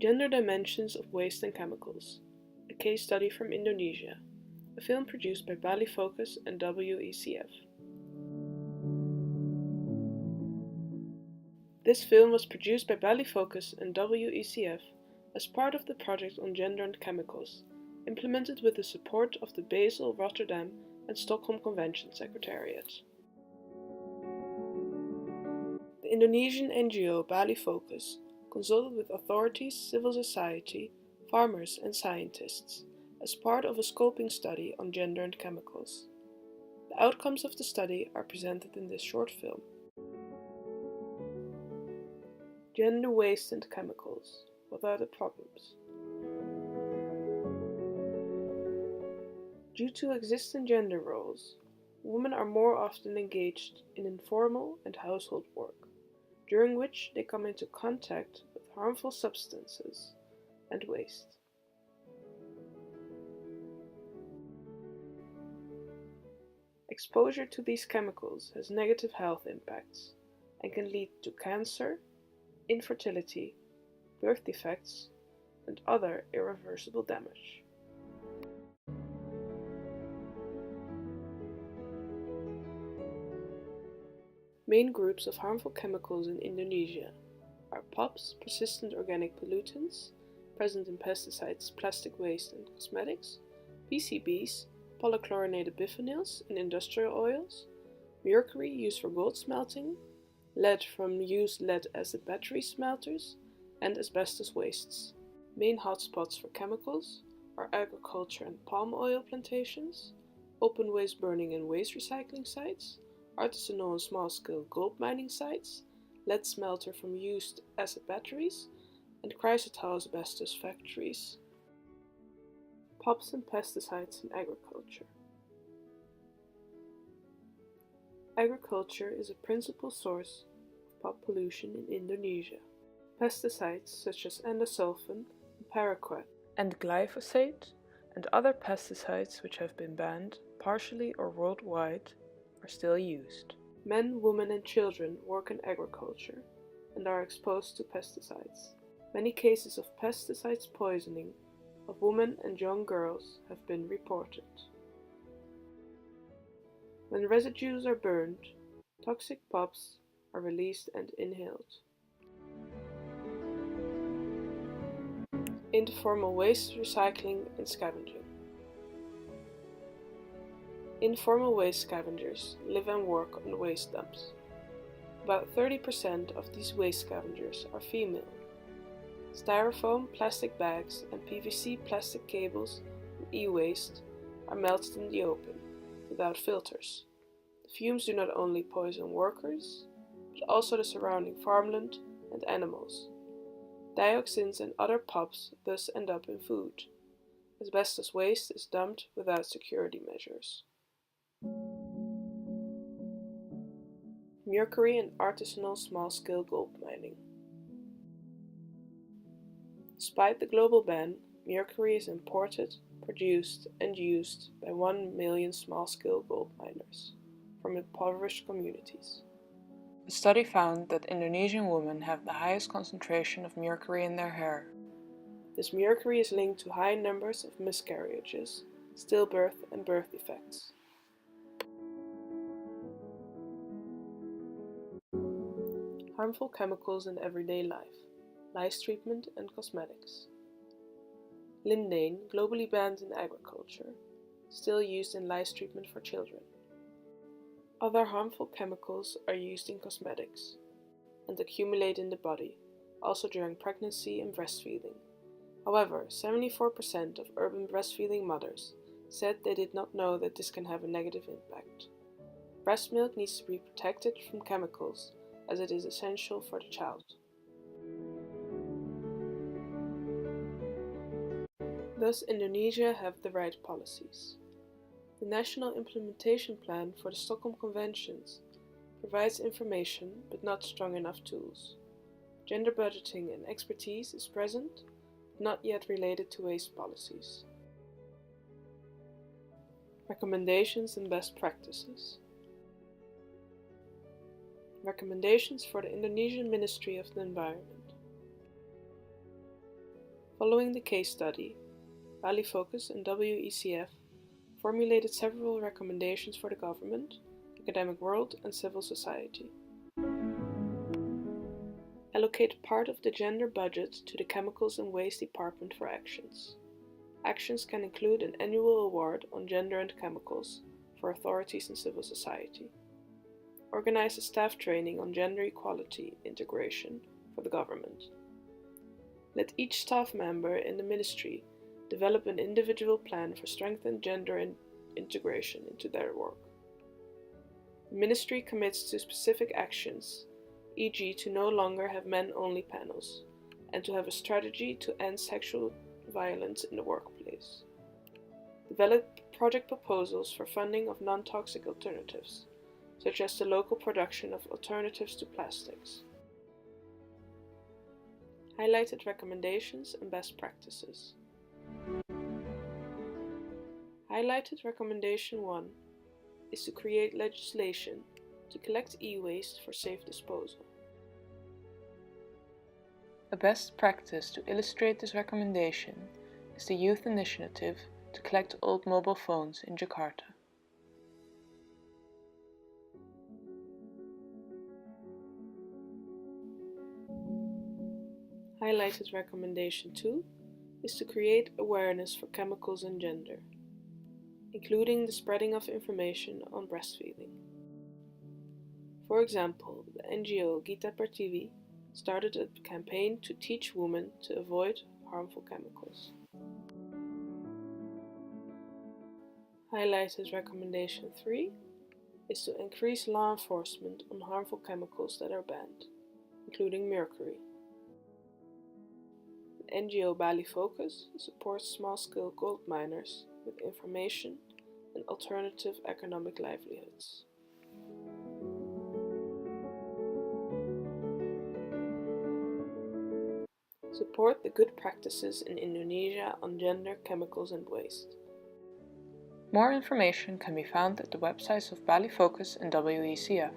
Gender Dimensions of Waste and Chemicals, a case study from Indonesia, a film produced by BaliFokus and WECF. This film was produced by BaliFokus and WECF as part of the project on gender and chemicals, implemented with the support of the Basel-Rotterdam and Stockholm Convention Secretariat. The Indonesian NGO BaliFokus consulted with authorities, civil society, farmers and scientists as part of a scoping study on gender and chemicals. The outcomes of the study are presented in this short film. Gender waste and chemicals. What are the problems? Due to existing gender roles, women are more often engaged in informal and household work, during which they come into contact with harmful substances and waste. Exposure to these chemicals has negative health impacts and can lead to cancer, infertility, birth defects, and other irreversible damage. Main groups of harmful chemicals in Indonesia are POPs, persistent organic pollutants, present in pesticides, plastic waste and cosmetics, PCBs, polychlorinated biphenyls in industrial oils, mercury used for gold smelting, lead from used lead-acid battery smelters, and asbestos wastes. Main hotspots for chemicals are agriculture and palm oil plantations, open waste burning and waste recycling sites, artisanal and small-scale gold mining sites, lead smelter from used acid batteries, and chrysotile asbestos factories. POPs and pesticides in agriculture. Agriculture is a principal source of POP pollution in Indonesia. Pesticides such as endosulfan, paraquat, and glyphosate, and other pesticides which have been banned, partially or worldwide, are still used. Men, women and children work in agriculture and are exposed to pesticides. Many cases of pesticides poisoning of women and young girls have been reported. When residues are burned, toxic POPs are released and inhaled. Informal waste recycling and scavenging. Informal waste scavengers live and work on waste dumps. About 30% of these waste scavengers are female. Styrofoam, plastic bags, and PVC plastic cables and e-waste are melted in the open, without filters. The fumes do not only poison workers, but also the surrounding farmland and animals. Dioxins and other POPs thus end up in food. Asbestos waste is dumped without security measures. Mercury and artisanal small-scale gold mining. Despite the global ban, mercury is imported, produced and used by 1 million small-scale gold miners from impoverished communities. A study found that Indonesian women have the highest concentration of mercury in their hair. This mercury is linked to high numbers of miscarriages, stillbirth and birth defects. Harmful chemicals in everyday life, lice treatment and cosmetics. Lindane, globally banned in agriculture, still used in lice treatment for children. Other harmful chemicals are used in cosmetics and accumulate in the body, also during pregnancy and breastfeeding. However, 74% of urban breastfeeding mothers said they did not know that this can have a negative impact. Breast milk needs to be protected from chemicals as it is essential for the child. Thus, Indonesia have the right policies. The National Implementation Plan for the Stockholm Conventions provides information but not strong enough tools. Gender budgeting and expertise is present, but not yet related to waste policies. Recommendations and best practices. Recommendations for the Indonesian Ministry of the Environment. Following the case study, BaliFokus and WECF formulated several recommendations for the government, academic world and civil society. Allocate part of the gender budget to the Chemicals and Waste Department for actions. Actions can include an annual award on gender and chemicals for authorities and civil society. Organize a staff training on gender equality integration for the government. Let each staff member in the ministry develop an individual plan for strengthened gender integration into their work. The ministry commits to specific actions, e.g. to no longer have men-only panels, and to have a strategy to end sexual violence in the workplace. Develop project proposals for funding of non-toxic alternatives, such as the local production of alternatives to plastics. Highlighted recommendations and best practices. Highlighted recommendation 1 is to create legislation to collect e-waste for safe disposal. A best practice to illustrate this recommendation is the youth initiative to collect old mobile phones in Jakarta. Highlighted recommendation 2 is to create awareness for chemicals and gender, including the spreading of information on breastfeeding. For example, the NGO Gita Pertiwi started a campaign to teach women to avoid harmful chemicals. Highlighted recommendation 3 is to increase law enforcement on harmful chemicals that are banned, including mercury. The NGO BaliFokus supports small-scale gold miners with information and alternative economic livelihoods. Support the good practices in Indonesia on gender, chemicals and waste. More information can be found at the websites of BaliFokus and WECF.